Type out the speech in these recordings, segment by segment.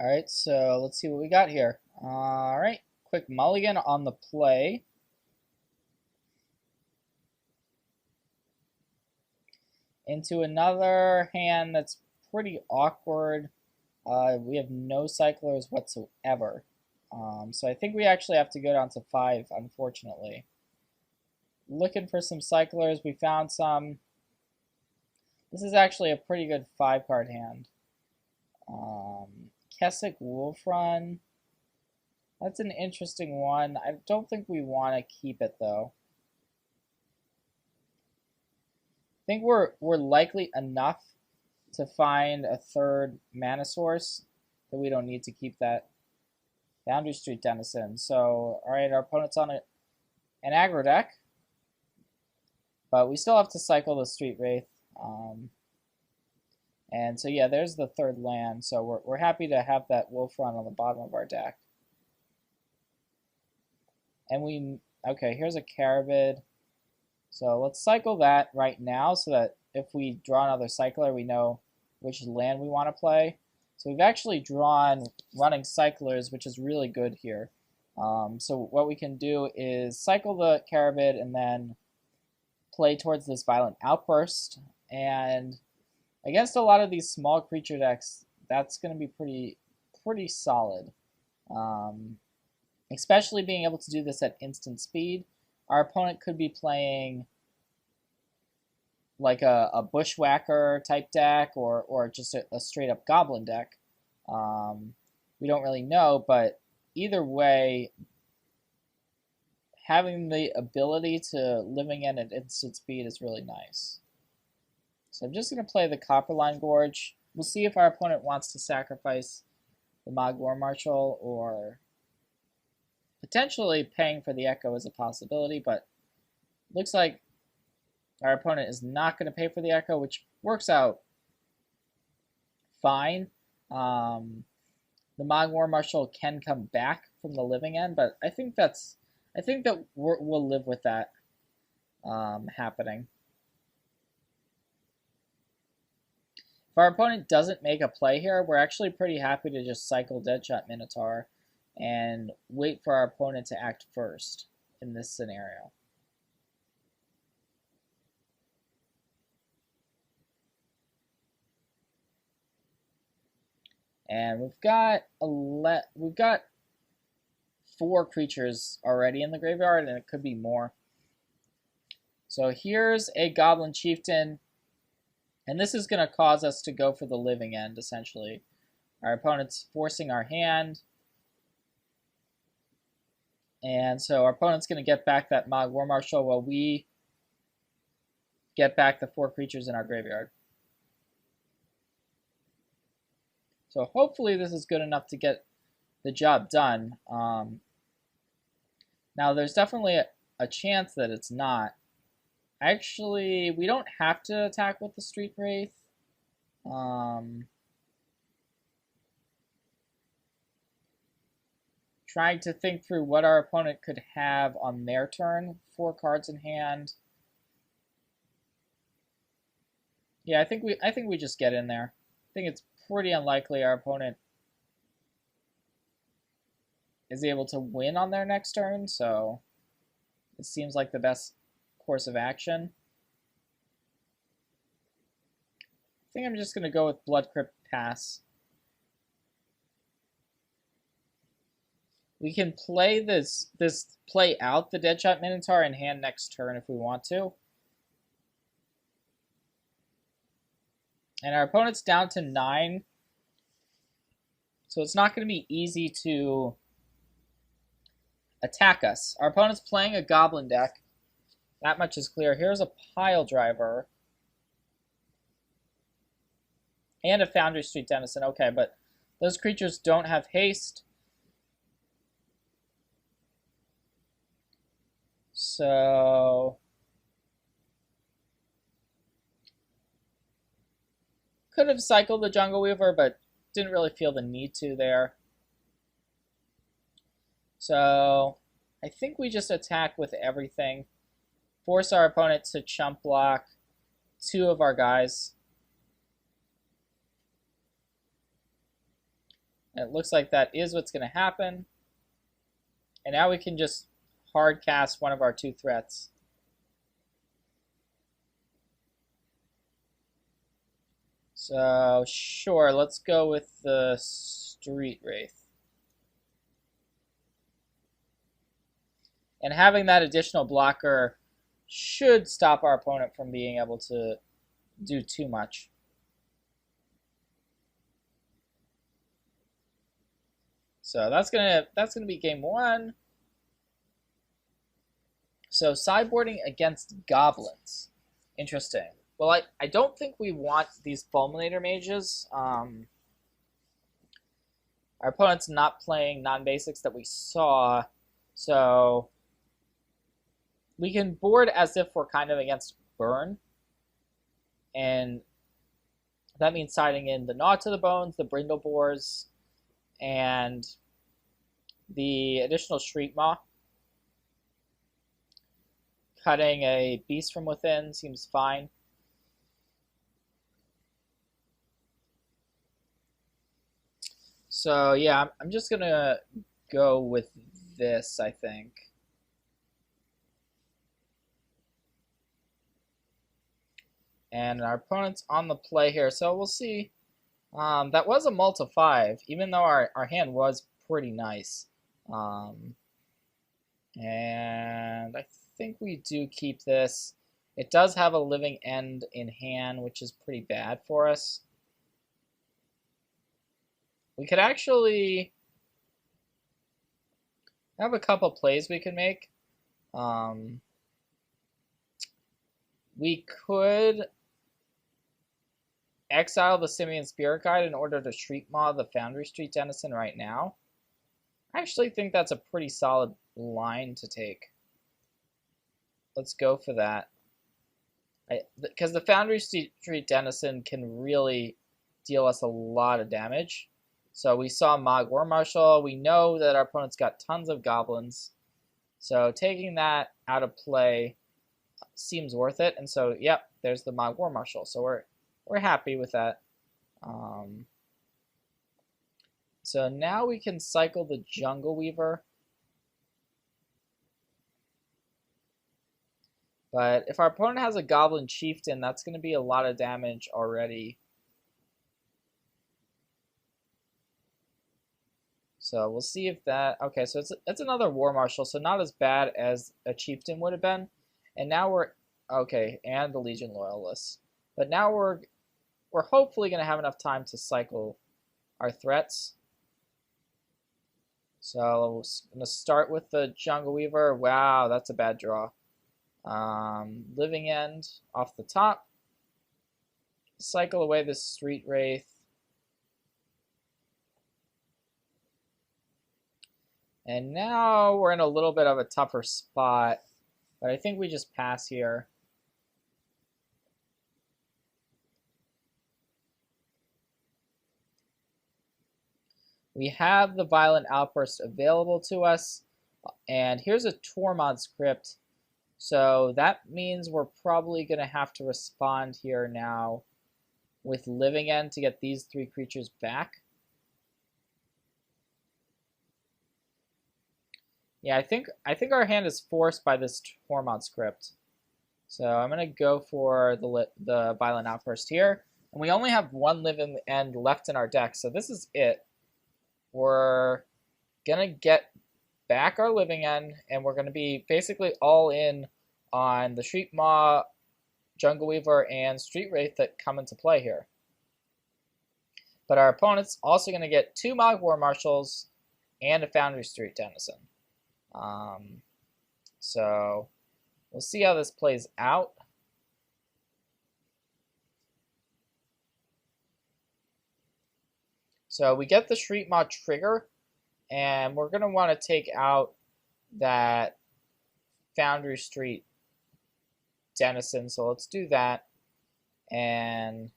Alright, so let's see what we got here. Alright, quick mulligan on the play. Into another hand that's pretty awkward. We have no cyclers whatsoever. So I think we actually have to go down to 5, unfortunately. Looking for some cyclers, we found some. This is actually a pretty good 5-card hand. Keswick Wolf Run. That's an interesting one. I don't think we want to keep it, though. I think we're likely enough to find a third mana source that we don't need to keep that Boundary Street Denizen. So, alright, our opponent's on an aggro deck. But we still have to cycle the Street Wraith. And so, yeah, there's the third land. So we're happy to have that Wolf Run on the bottom of our deck. And okay, here's a Carabid. So let's cycle that right now so that if we draw another cycler, we know which land we want to play. So we've actually drawn running cyclers, which is really good here. So what we can do is cycle the Carabid and then play towards this Violent Outburst. And against a lot of these small creature decks, that's going to be pretty solid. Especially being able to do this at instant speed. Our opponent could be playing like a Bushwhacker type deck or just a straight up Goblin deck. We don't really know, but either way, having the ability to living in at instant speed is really nice. So I'm just going to play the Copperline Gorge. We'll see if our opponent wants to sacrifice the Mogg War Marshal, or potentially paying for the Echo is a possibility, but looks like our opponent is not going to pay for the Echo, which works out fine. The Mogg War Marshal can come back from the living end, but I think that we'll live with that happening. If our opponent doesn't make a play here, we're actually pretty happy to just cycle Deadshot Minotaur and wait for our opponent to act first in this scenario. And we've got 4 creatures already in the graveyard, and it could be more. So here's a Goblin Chieftain, and this is going to cause us to go for the living end, essentially. Our opponent's forcing our hand, and so our opponent's going to get back that Mogg War Marshal while we get back the 4 creatures in our graveyard. So hopefully this is good enough to get the job done. Now there's definitely a chance that it's not. Actually, we don't have to attack with the Street Wraith. Trying to think through what our opponent could have on their turn. 4 cards in hand. Yeah, I think we just get in there. I think it's pretty unlikely our opponent is able to win on their next turn, so it seems like the best course of action. I think I'm just going to go with Blood Crypt Pass. We can play play out the Deadshot Minotaur in hand next turn if we want to. And our opponent's down to 9. So it's not going to be easy to attack us. Our opponent's playing a Goblin deck. That much is clear. Here's a Pile Driver. And a Foundry Street Denizen. Okay, but those creatures don't have haste. So could have cycled the Jungle Weaver, but didn't really feel the need to there. So I think we just attack with everything. Force our opponent to chump block 2 of our guys. And it looks like that is what's going to happen. And now we can just hard cast one of our 2 threats. So, sure, let's go with the Street Wraith. And having that additional blocker should stop our opponent from being able to do too much. So that's gonna be game 1. So sideboarding against Goblins. Interesting. Well, I don't think we want these Fulminator Mages. Our opponent's not playing non-basics that we saw, so we can board as if we're kind of against burn. And that means siding in the Gnaw to the Bones, the Brindleboars, and the additional Shriek Maw. Cutting a Beast from Within seems fine. So yeah, I'm just gonna go with this, I think. And our opponent's on the play here, so we'll see. That was a Multi 5, even though our hand was pretty nice. And I think we do keep this. It does have a Living End in hand, which is pretty bad for us. We could actually have a couple plays we could make. We could exile the Simian Spirit Guide in order to Shriek Maw the Foundry Street Denizen right now. I actually think that's a pretty solid line to take. Let's go for that. Because the Foundry Street Denizen can really deal us a lot of damage. So we saw Mog War Marshal. We know that our opponent's got tons of Goblins. So taking that out of play seems worth it. And so, yep, there's the Mog War Marshal. So we're happy with that. So now we can cycle the Jungle Weaver. But if our opponent has a Goblin Chieftain, that's going to be a lot of damage already. So we'll see if that... Okay, so it's another War Marshal, so not as bad as a Chieftain would have been. And now we're... Okay, and the Legion Loyalists. But now we're hopefully going to have enough time to cycle our threats. So I'm going to start with the Jungle Weaver. Wow, that's a bad draw. Living End off the top. Cycle away the Street Wraith. And now we're in a little bit of a tougher spot. But I think we just pass here. We have the Violent Outburst available to us. And here's a Tormod script. So that means we're probably going to have to respond here now with Living End to get these 3 creatures back. Yeah, I think our hand is forced by this Tormod script. So I'm going to go for the Violent Outburst here. And we only have 1 Living End left in our deck, so this is it. We're going to get back our Living End, and we're going to be basically all in on the Shriek Maw, Jungle Weaver, and Street Wraith that come into play here. But our opponent's also going to get 2 Mog War Marshals and a Foundry Street Denizen. So we'll see how this plays out. So we get the Shriek Maw trigger, and we're going to want to take out that Foundry Street Denizen. So let's do that. And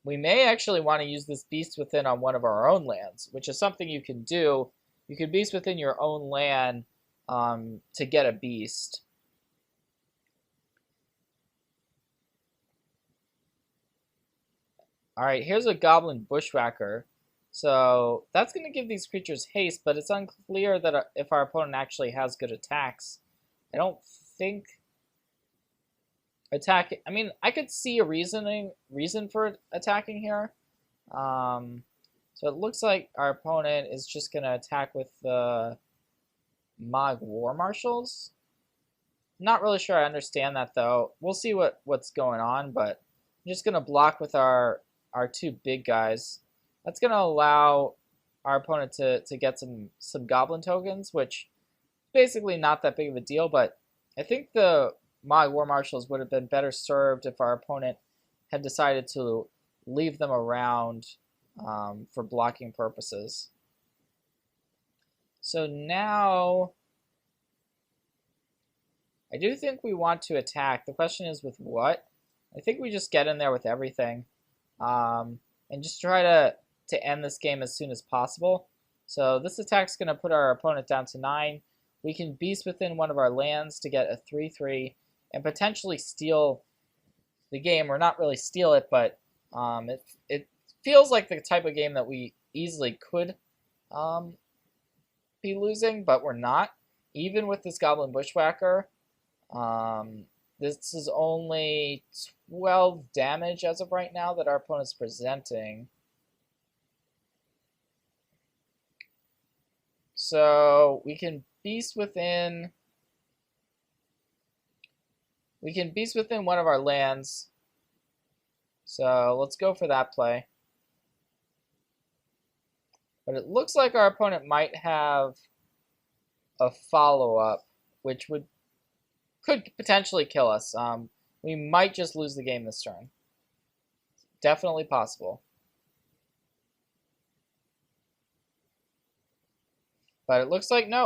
we may actually want to use this Beast Within on one of our own lands, which is something you can do. You can Beast Within your own land to get a beast. Alright, here's a Goblin Bushwhacker. So that's going to give these creatures haste, but it's unclear that if our opponent actually has good attacks. I don't think I mean, I could see a reason for attacking here. So it looks like our opponent is just going to attack with the Mog War Marshals. Not really sure I understand that, though. We'll see what's going on, but I'm just going to block with our two big guys. That's going to allow our opponent to get some Goblin tokens, which is basically not that big of a deal, but I think the Mog War Marshals would have been better served if our opponent had decided to leave them around for blocking purposes. So now I do think we want to attack. The question is with what? I think we just get in there with everything and just try to end this game as soon as possible. So this attack's going to put our opponent down to 9. We can beast within one of our lands to get a 3/3 and potentially steal the game, or not really steal it, but it feels like the type of game that we easily could be losing, but we're not. Even with this Goblin Bushwhacker, this is only 12 damage as of right now that our opponent's presenting. So we can beast within one of our lands. So let's go for that play. But it looks like our opponent might have a follow-up, which could potentially kill us. We might just lose the game this turn. Definitely possible. But it looks like no,